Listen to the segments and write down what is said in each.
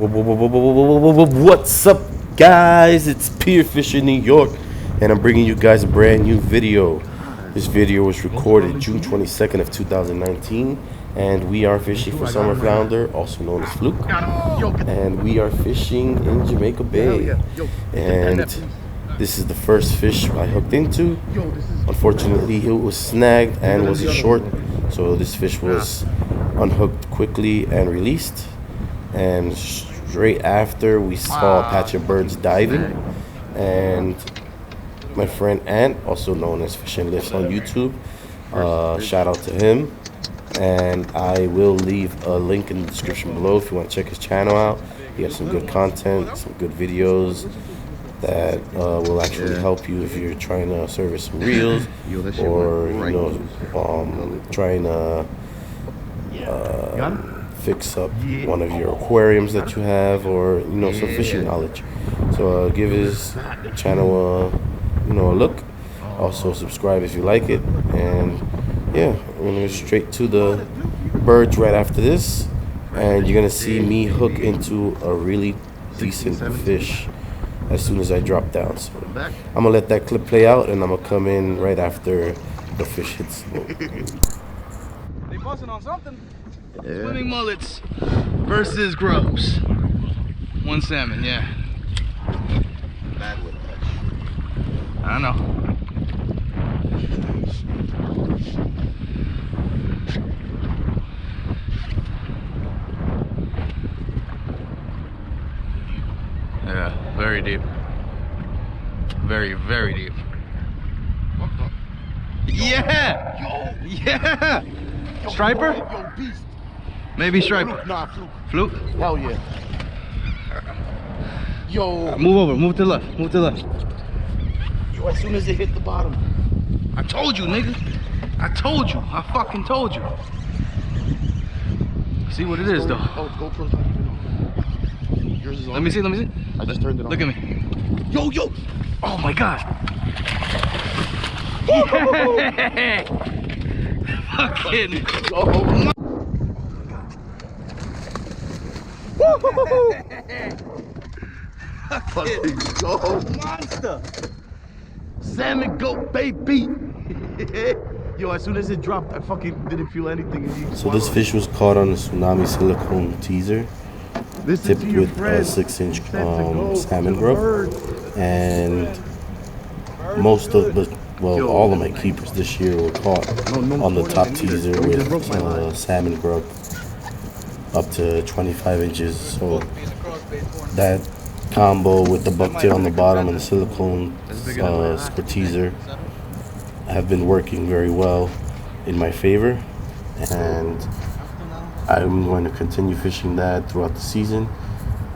What's up, guys? It's Pier in New York, and I'm bringing you guys a brand new video. This video was recorded June 22nd of 2019, and we are fishing for summer flounder, also known as Fluke, and we are fishing in Jamaica Bay. And this is the first fish I hooked into. Unfortunately, it was snagged and was a short, so this fish was unhooked quickly and released. And straight after, we saw a patch of birds diving, and my friend Ant, also known as Fish and Lifts on YouTube, shout out to him, and I will leave a link in the description below if you want to check his channel out. He has some good content, some good videos that will actually help you if you're trying to service some reels, or trying to fix up one of your aquariums that you have, or some fishing knowledge. So give his channel a look. Also subscribe if you like it. And yeah, we're gonna go straight to the birds right after this, and you're gonna see me hook into a really decent fish as soon as I drop down. So I'm gonna let that clip play out, and I'm gonna come in right after the fish hits. They busting on something. Yeah. Swimming mullets versus grubs. One salmon, yeah. Bad with that. I don't know. Yeah, very deep. Very, very deep. Yeah! Yeah! Striper? Yo, beast. Maybe striper. Fluke, nah, Fluke. Fluke? Hell yeah. Yo. Move over, move to the left, move to the left. Yo, as soon as they hit the bottom. I told you, nigga. I told you. I fucking told you. See what it is, though. Oh, GoPro's not even on. Yours is on. Let me see, let me see. I just turned it on. Look at me. Yo, yo. Oh my God. Yeah. Fucking. Oh my. Fucking go. Monster. Salmon go, baby. Yo, as soon as it dropped, I fucking didn't feel anything. So this fish was caught on a tsunami silicone teaser, tipped with a 6-inch salmon grub, and most of the, well, all of my keepers this year were caught on the top teaser with salmon grub up to 25 inches. So that combo with the bucktail on the bottom and the silicone square teaser have been working very well in my favor, and I'm going to continue fishing that throughout the season,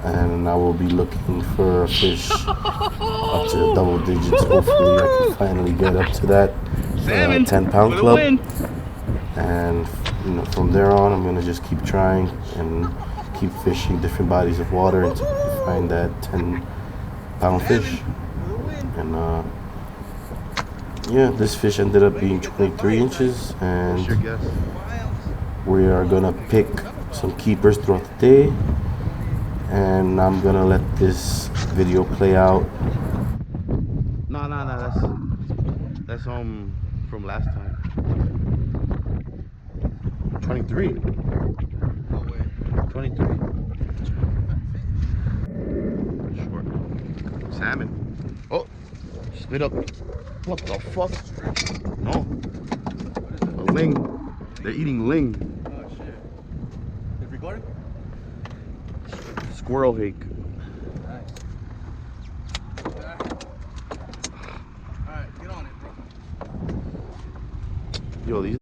and I will be looking for a fish up to double digits. Hopefully I can finally get up to that 10-pound club, and from there on I'm going to just keep trying and keep fishing different bodies of water until I find that 10-pound fish. And yeah, this fish ended up being 23 inches, and we are gonna pick some keepers throughout the day, and I'm gonna let this video play out. No, that's from last time. 23. No way. 23. Short. Salmon. Oh, split up. What the fuck? No. A ling. They're eating ling. Oh shit. Is it recording? Squirrel hake. Nice. Alright, get on it, bro. Yo, these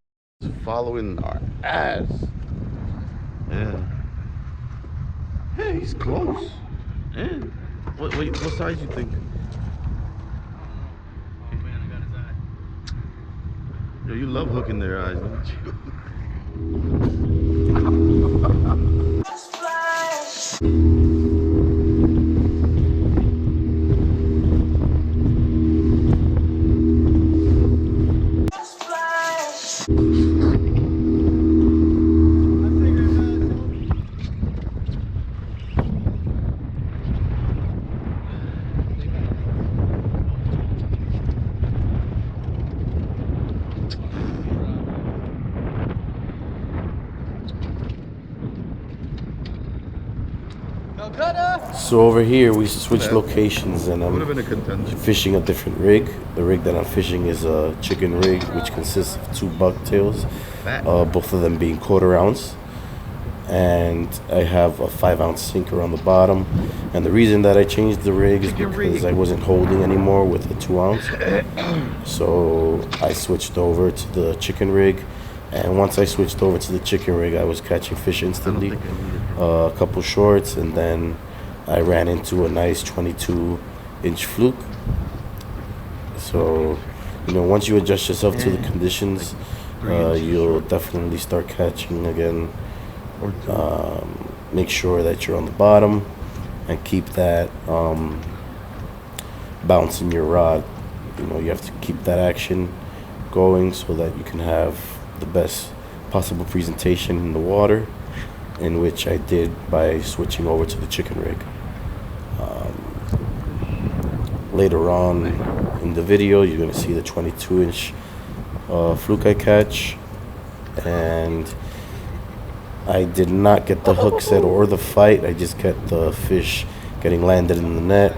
following our ass. Yeah. Hey, he's close. Yeah. What size you think? Oh man, I got his eye. Yo, you love hooking their eyes, don't you? So over here we switched locations and Would have I'm been a contender. fishing a different rig. The rig that I'm fishing is a chicken rig, which consists of 2 bucktails, both of them being 1/4 ounce. And I have a 5-ounce sinker on the bottom. And the reason that I changed the rig is because I wasn't holding anymore with the 2-ounce. So I switched over to the chicken rig. And once I switched over to the chicken rig, I was catching fish instantly. A couple shorts, and then I ran into a nice 22-inch fluke. So, you know, once you adjust yourself to the conditions, you'll definitely start catching again. Make sure that you're on the bottom and keep that bounce in your rod. You know, you have to keep that action going so that you can have the best possible presentation in the water, in which I did by switching over to the chicken rig. Later on in the video, you're going to see the 22-inch fluke I catch, and I did not get the hook set or the fight. I just get the fish getting landed in the net,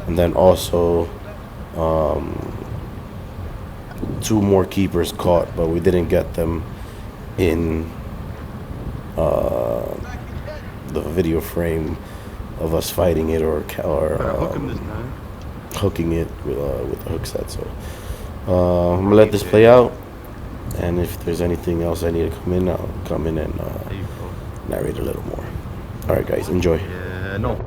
and then also 2 more keepers caught, but we didn't get them in the video frame of us fighting it or hooking it with the hook set. So I'm gonna let this play out, and if there's anything else I need to come in, I'll come in and narrate a little more. All right, guys, enjoy. Yeah, no.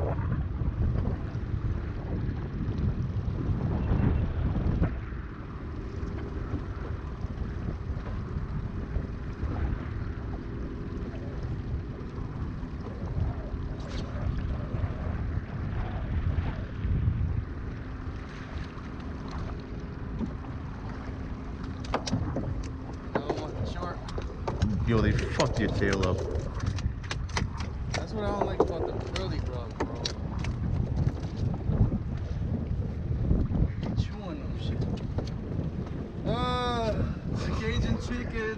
Yo, they fucked your tail up. That's what I don't like about the curly grub, bro. You chewing them shit. The Cajun chicken.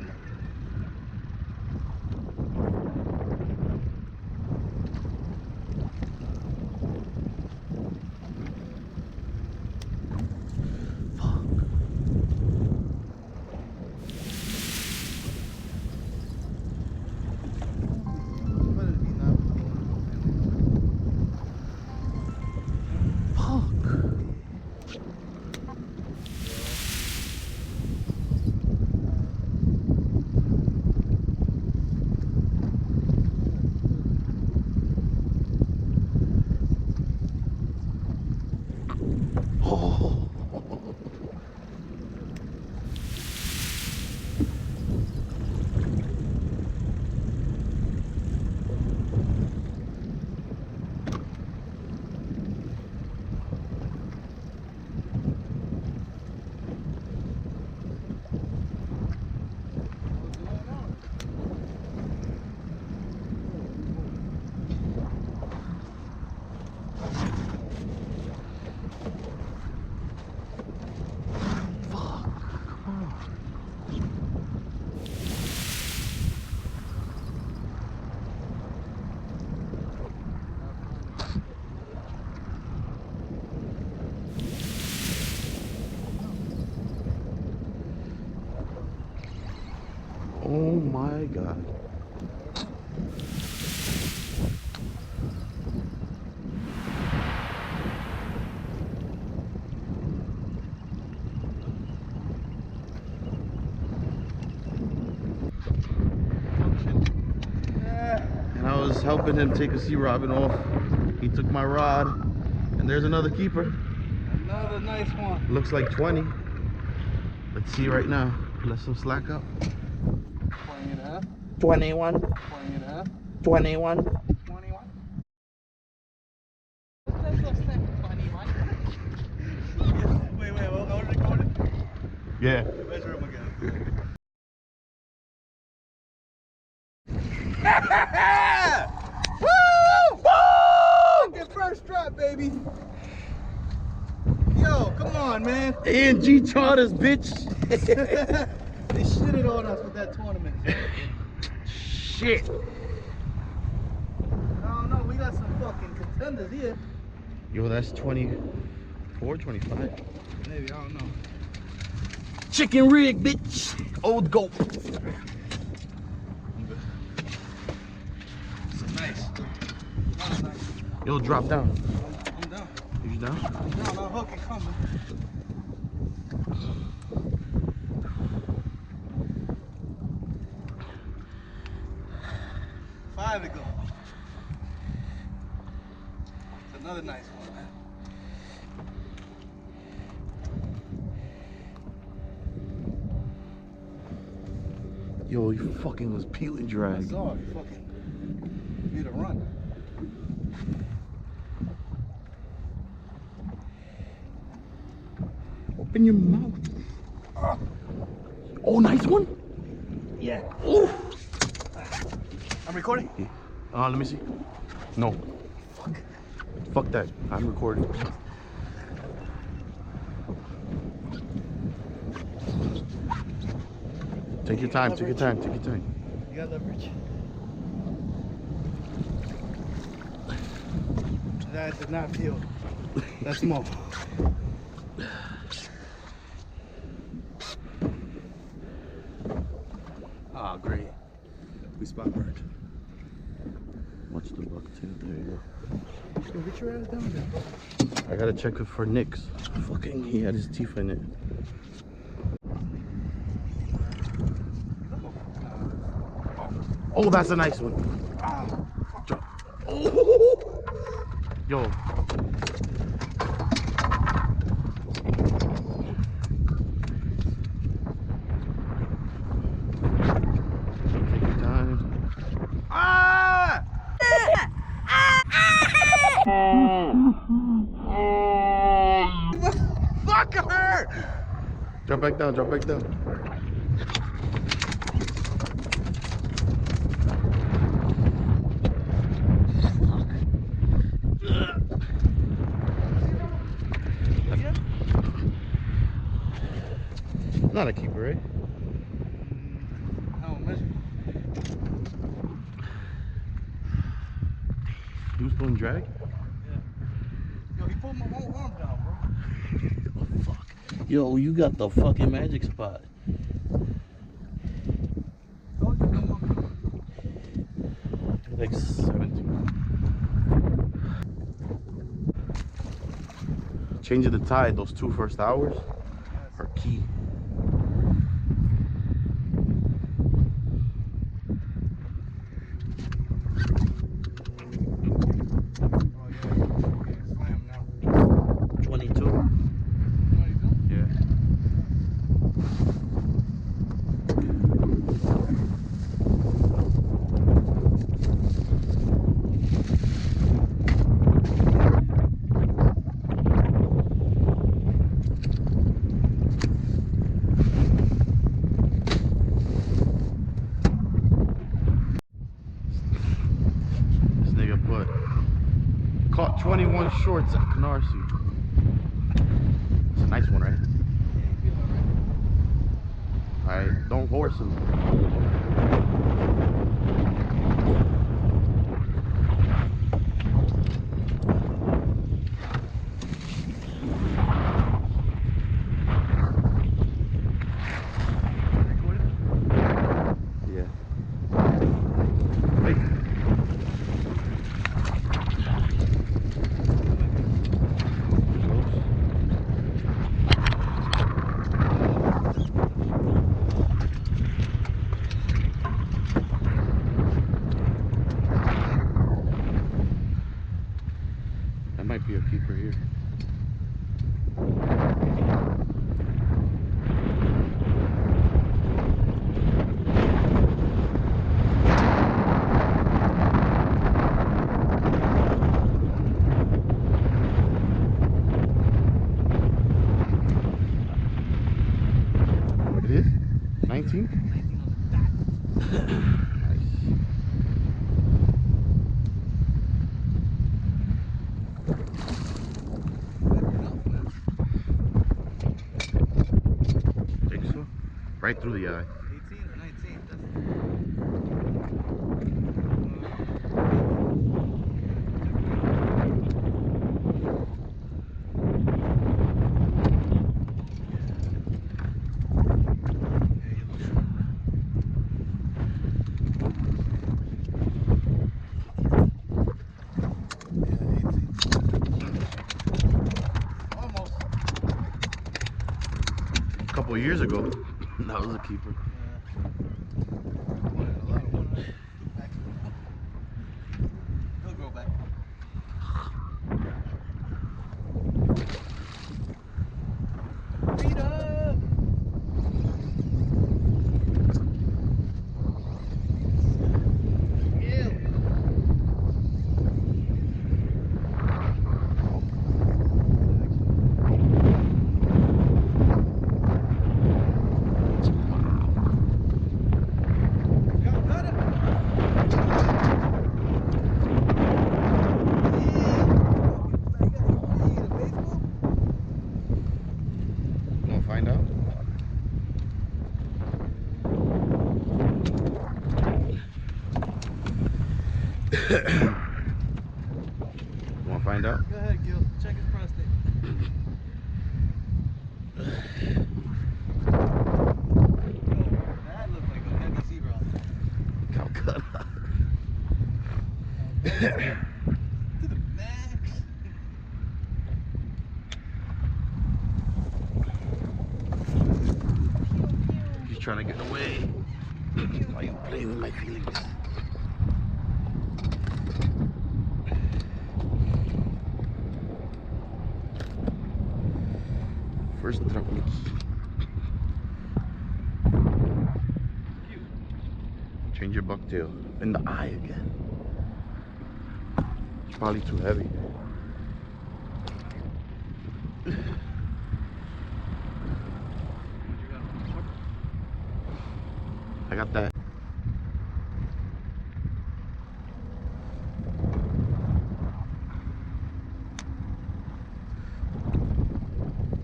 Oh my God. And I was helping him take a sea robin off. He took my rod, and there's another keeper. Another nice one. Looks like 20. Let's see right now. Let some slack up. 21. 21. 21. Wait, what order to go in? Yeah. Measure him again. Woo! Woo! Fucking first drop, baby. Yo, come on, man. A&G charters, bitch. They shitted on us with that tournament. Shit. I don't know, we got some fucking Tenders, yeah. Yo, that's 24, 25. Maybe, I don't know. Chicken rig, bitch. Old goat. It's nice. That's nice. Yo, drop down. I'm down. You down? I'm down. I'll hook it coming. Five ago. It's another nice one, man. Yo, you fucking was peeling I drag. saw it. Fucking need a run. Open your mouth. Oh, nice one. Yeah. Oh. I'm recording? Let me see. No. Fuck that. I'm recording. Take your time, take your time, take your time. You got leverage. That did not feel that small. Ah, great. We spot burned. Watch the buck too. There you Yo, get your ass down there. go. I gotta check it for nicks. Fucking, he had his teeth in it. Oh, that's a nice one. Drop. Oh. Yo. Take your time. Ah! Fuck her! Drop back down, drop back down. Not a keeper, right? I don't measure. He was pulling drag? Yo, he pulled my whole arm down, bro. Oh, fuck. Yo, you got the fucking magic spot. Told you, come on. Like 17. Changing the tide, those 2 first hours are key. Oh, yeah. Slam now. 22. You know what he's doing? Yeah. This nigga caught 21 shorts at Canarsie. It's a nice one, right? Alright, don't horse him. Yeah. Hey. That might be a keeper here. It is? 19? Nice. Think so? Right through the eye. 18 or 19? That's... couple of years ago. That was a keeper. He'll grow back. Feet up. Find out. Want to find out? Go ahead, Gil. Check his prostate. That looks like a heavy zebra. Calcutta. To the max. He's trying to get away. Why you playing with my feelings? First drop. Change your bucktail. In the eye again. It's probably too heavy. I got that.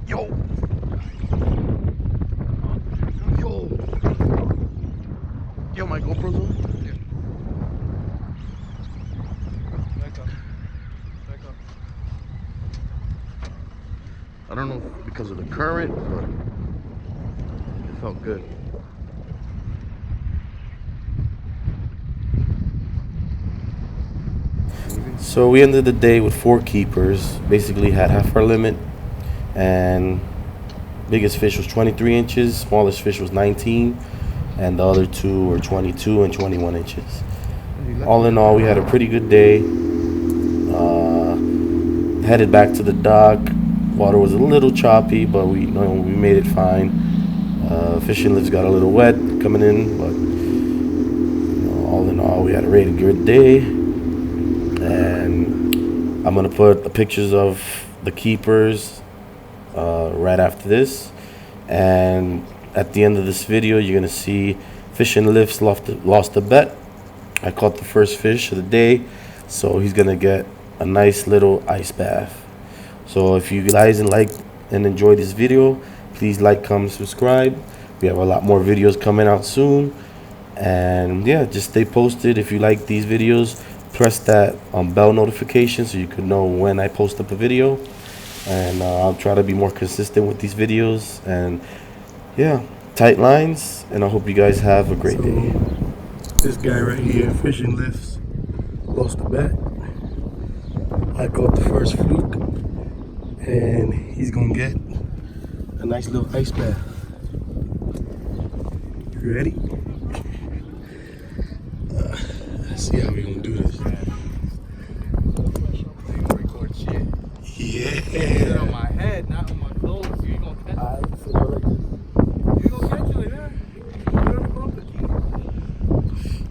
Yo! Yo! Yo, my GoPro's on? Yeah. Back up. Back up. I don't know if because of the current, but it felt good. So we ended the day with 4 keepers. Basically had half our limit, and biggest fish was 23 inches, smallest fish was 19, and the other 2 were 22 and 21 inches. All in all, we had a pretty good day. Headed back to the dock. Water was a little choppy, but we made it fine. Fishing lifts got a little wet coming in, but all in all, we had a really good day. And I'm gonna put the pictures of the keepers right after this, and at the end of this video you're gonna see Fishing Lifts lost a bet. I caught the first fish of the day, so he's gonna get a nice little ice bath. So if you guys like and enjoy this video, please like, comment, subscribe. We have a lot more videos coming out soon, and yeah, just stay posted. If you like these videos, press that bell notification so you can know when I post up a video, and I'll try to be more consistent with these videos. And yeah, tight lines, and I hope you guys have a great day. This guy right here, Fishing Lifts, lost the bet. I caught the first fluke, and he's gonna get a nice little ice bath. You ready? Let's see how we gonna do this. Record shit. Yeah. Sit on my head, not on my clothes. You ain't gonna catch it. Alright, sit down like this. You gonna catch it like that? You gonna bump it.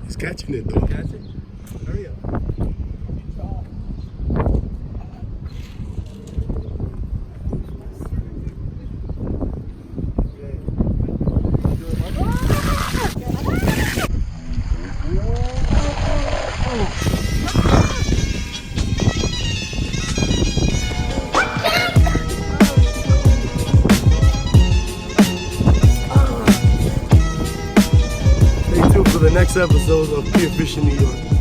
He's catching it though. Catch it. Hurry up. Stay tuned for the next episode of Pier Fishing New York.